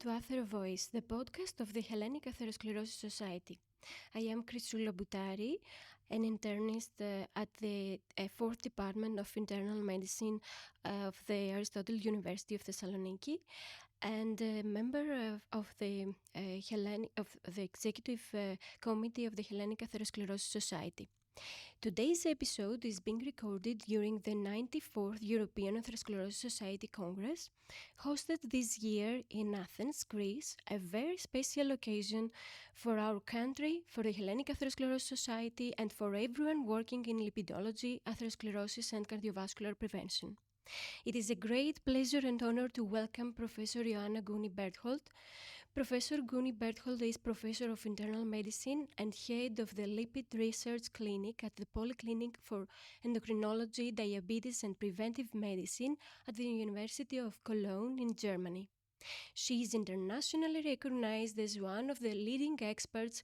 to AtheroVoice, the podcast of the Hellenic Atherosclerosis Society. I am Chrysoula Boutari, an internist at the 4th Department of Internal Medicine of the Aristotle University of Thessaloniki and a member of the Executive Committee of the Hellenic Atherosclerosis Society. Today's episode is being recorded during the 94th European Atherosclerosis Society Congress, hosted this year in Athens, Greece, a very special occasion for our country, for the Hellenic Atherosclerosis Society, and for everyone working in lipidology, atherosclerosis, and cardiovascular prevention. It is a great pleasure and honor to welcome Professor Ioanna Gouni-Berthold. Professor Gouni-Berthold is Professor of Internal Medicine and Head of the Lipid Research Clinic at the Polyclinic for Endocrinology, Diabetes and Preventive Medicine at the University of Cologne in Germany. She is internationally recognized as one of the leading experts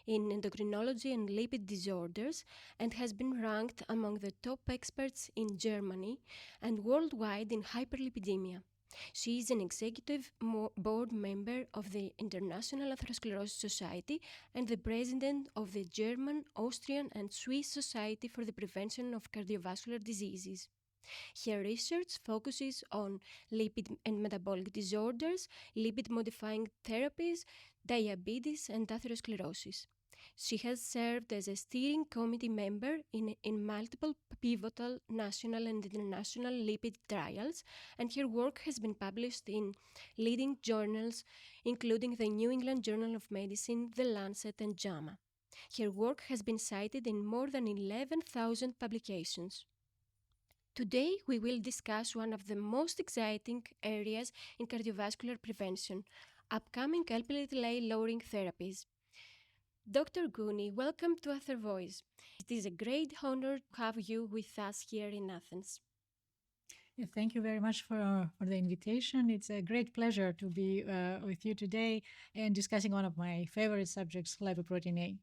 in endocrinology and lipid disorders and has been ranked among the top experts in Germany and worldwide in hyperlipidemia. She is an executive board member of the International Atherosclerosis Society and the president of the German, Austrian and Swiss Society for the Prevention of Cardiovascular Diseases. Her research focuses on lipid and metabolic disorders, lipid-modifying therapies, diabetes, and atherosclerosis. She has served as a steering committee member in multiple pivotal national and international lipid trials, and her work has been published in leading journals, including the New England Journal of Medicine, The Lancet, and JAMA. Her work has been cited in more than 11,000 publications. Today, we will discuss one of the most exciting areas in cardiovascular prevention, upcoming Lp(a) lowering therapies. Dr. Gouni, welcome to AtheroVoice. It is a great honor to have you with us here in Athens. Yeah, thank you very much for the invitation. It's a great pleasure to be with you today and discussing one of my favorite subjects, lipoprotein A.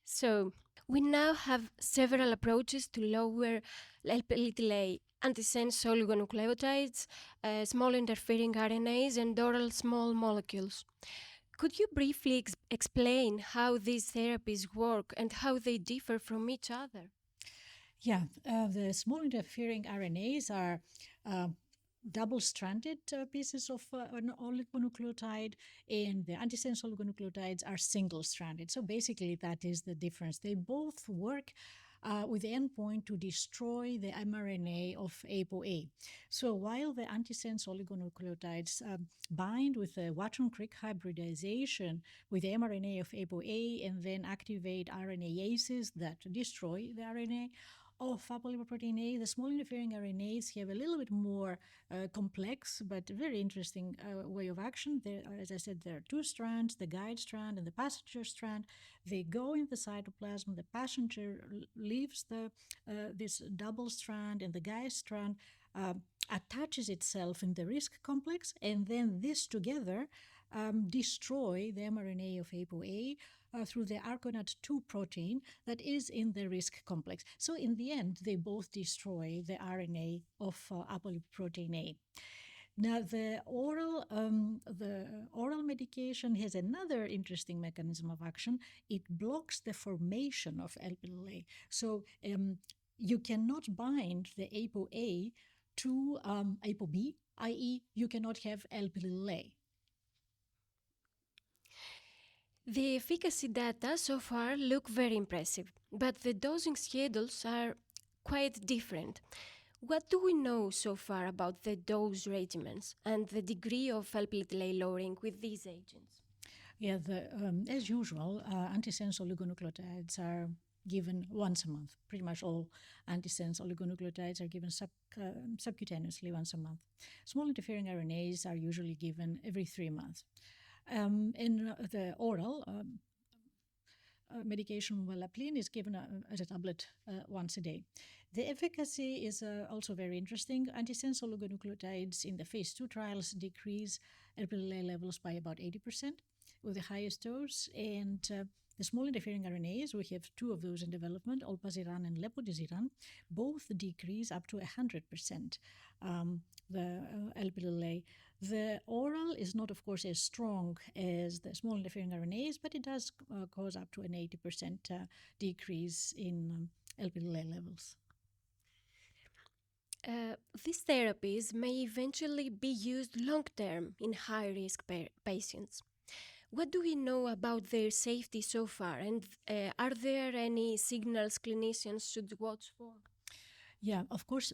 So, we now have several approaches to lower Lp(a), antisense oligonucleotides, small interfering RNAs, and oral small molecules. Could you briefly explain how these therapies work and how they differ from each other? Yeah, the small interfering RNAs are double-stranded pieces of an oligonucleotide, and the antisense oligonucleotides are single-stranded. So basically that is the difference. They both work with the endpoint to destroy the mRNA of ApoA. So while the antisense oligonucleotides bind with the Watson-Crick hybridization with the mRNA of ApoA and then activate RNases that destroy the RNA of apolipoprotein A, the small interfering RNAs have a little bit more complex but very interesting way of action. There, as I said, there are two strands, the guide strand and the passenger strand. They go in the cytoplasm. The passenger leaves this double strand, and the guide strand attaches itself in the risk complex, and then this together destroy the mRNA of ApoA through the ARCONAT2 protein that is in the risk complex. So in the end, they both destroy the RNA of apolipoprotein A. Now, the oral medication has another interesting mechanism of action. It blocks the formation of Lp(a). So you cannot bind the ApoA to ApoB, i.e. you cannot have Lp(a). The efficacy data so far look very impressive, but the dosing schedules are quite different. What do we know so far about the dose regimens and the degree of Lp(a) lowering with these agents? Yeah, as usual, antisense oligonucleotides are given once a month. Pretty much all antisense oligonucleotides are given subcutaneously once a month. Small interfering RNAs are usually given every 3 months. In the oral medication, Valaplin, is given as a tablet once a day. The efficacy is also very interesting. Antisense oligonucleotides in the phase 2 trials decrease Lp(a) levels by about 80% with the highest dose, and the small interfering RNAs, we have 2 of those in development, olpasiran and lepodisiran, both decrease up to 100% the Lp(a) The oral is not, of course, as strong as the small interfering RNAs, but it does cause up to an 80% decrease in Lp(a) levels. These therapies may eventually be used long-term in high-risk patients. What do we know about their safety so far, and are there any signals clinicians should watch for? Yeah, of course,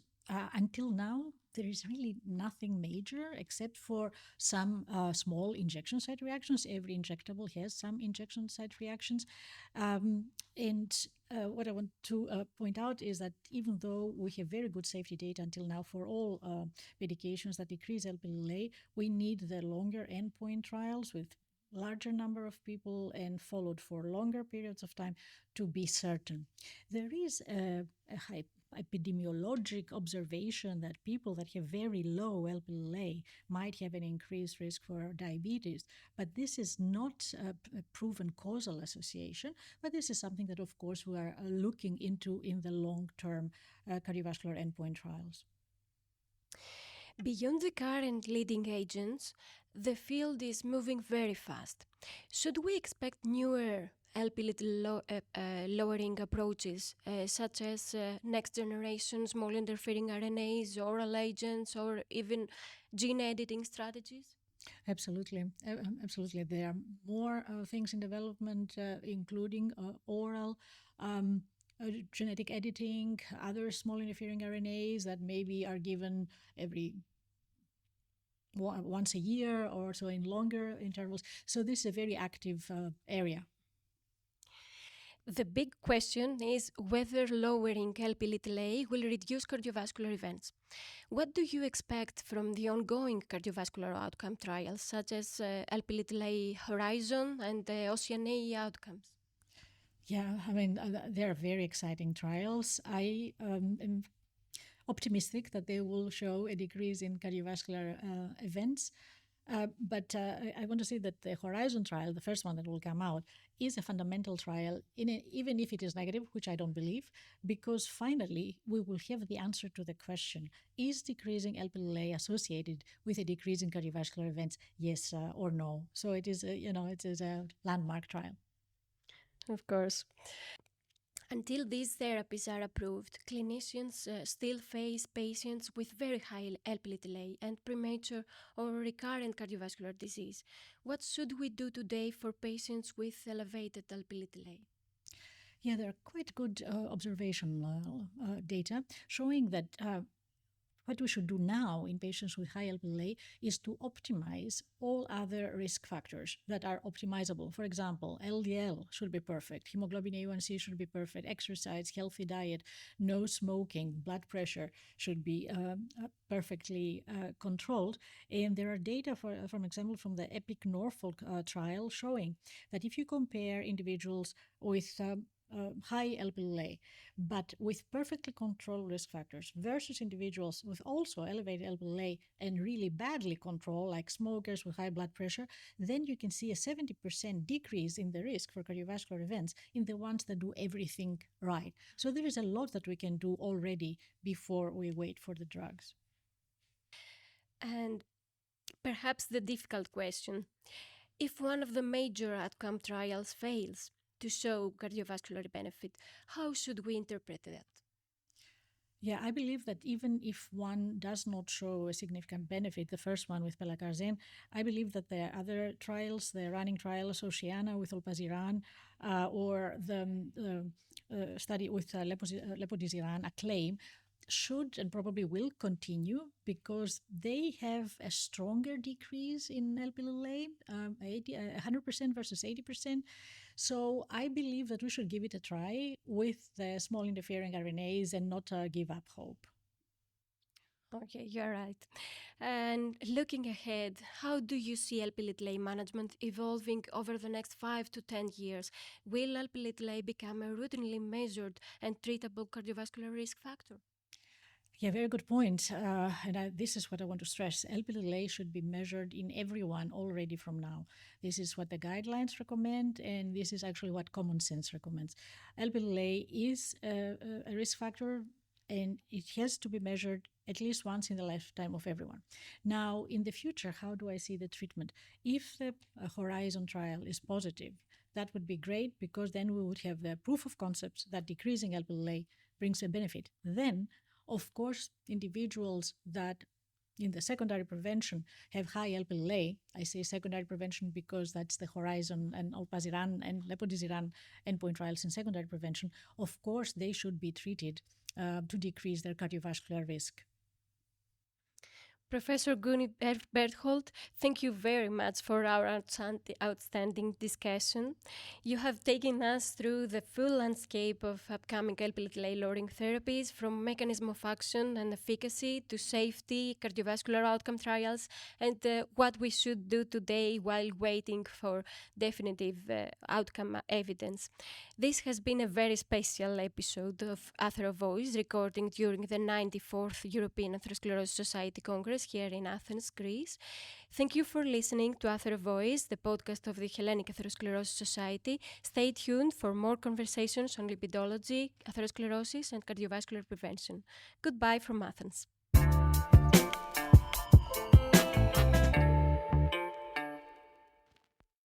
until now, there is really nothing major except for some small injection site reactions. Every injectable has some injection site reactions. And what I want to point out is that even though we have very good safety data until now for all medications that decrease Lp(a), we need the longer endpoint trials with larger number of people and followed for longer periods of time to be certain. There is a epidemiologic observation that people that have very low Lp(a) might have an increased risk for diabetes, but this is not a proven causal association, but this is something that, of course, we are looking into in the long-term cardiovascular endpoint trials. Beyond the current leading agents, the field is moving very fast. Should we expect newer lowering approaches, such as next generation small interfering RNAs, oral agents, or even gene editing strategies? Absolutely. Absolutely. There are more things in development, including oral, genetic editing, other small interfering RNAs that maybe are given every once a year or so in longer intervals. So this is a very active area. The big question is whether lowering Lp(a) will reduce cardiovascular events. What do you expect from the ongoing cardiovascular outcome trials, such as Lp(a) Horizon and the Oceania outcomes? Yeah, I mean, they are very exciting trials. I am optimistic that they will show a decrease in cardiovascular events. But I want to say that the Horizon trial, the first one that will come out, is a fundamental trial, even if it is negative, which I don't believe, because finally we will have the answer to the question, is decreasing Lp(a) associated with a decrease in cardiovascular events, yes or no? So it is, it is a landmark trial. Of course. Until these therapies are approved, clinicians still face patients with very high Lp(a) and premature or recurrent cardiovascular disease. What should we do today for patients with elevated Lp(a)? Yeah, there are quite good observational data showing that what we should do now in patients with high Lp(a) is to optimize all other risk factors that are optimizable. For example, LDL should be perfect, hemoglobin A1C should be perfect, exercise, healthy diet, no smoking, blood pressure should be perfectly controlled. And there are data, for example, from the EPIC Norfolk trial showing that if you compare individuals with high Lp(a), but with perfectly controlled risk factors versus individuals with also elevated Lp(a) and really badly controlled, like smokers with high blood pressure, then you can see a 70% decrease in the risk for cardiovascular events in the ones that do everything right. So there is a lot that we can do already before we wait for the drugs. And perhaps the difficult question, if one of the major outcome trials fails to show cardiovascular benefit, how should we interpret that? Yeah, I believe that even if one does not show a significant benefit, the first one with pelacarsen, I believe that there are other trials, the running trials, Oceania with olpasiran, or the study with lepodisiran, ACCLAIM, should and probably will continue because they have a stronger decrease in Lp(a), 100% versus 80%. So I believe that we should give it a try with the small interfering RNAs and not give up hope. Okay, you're right. And looking ahead, how do you see Lp(a) management evolving over the next 5 to 10 years? Will Lp(a) become a routinely measured and treatable cardiovascular risk factor? Yeah, very good point. This is what I want to stress. Lp(a) should be measured in everyone already from now. This is what the guidelines recommend, and this is actually what common sense recommends. Lp(a) is a risk factor and it has to be measured at least once in the lifetime of everyone. Now, in the future, how do I see the treatment? If the Horizon trial is positive, that would be great, because then we would have the proof of concept that decreasing Lp(a) brings a benefit. Then, of course, individuals that in the secondary prevention have high Lp(a), I say secondary prevention because that's the Horizon and Olpasiran and Lepodisiran endpoint trials in secondary prevention, of course, they should be treated to decrease their cardiovascular risk. Professor Gouni-Berthold, thank you very much for our outstanding discussion. You have taken us through the full landscape of upcoming Lp(a) lowering therapies, from mechanism of action and efficacy to safety, cardiovascular outcome trials, and what we should do today while waiting for definitive outcome evidence. This has been a very special episode of AtheroVoice, recording during the 94th European Atherosclerosis Society Congress here in Athens, Greece. Thank you for listening to AtheroVoice, the podcast of the Hellenic Atherosclerosis Society. Stay tuned for more conversations on lipidology, atherosclerosis, and cardiovascular prevention. Goodbye from Athens.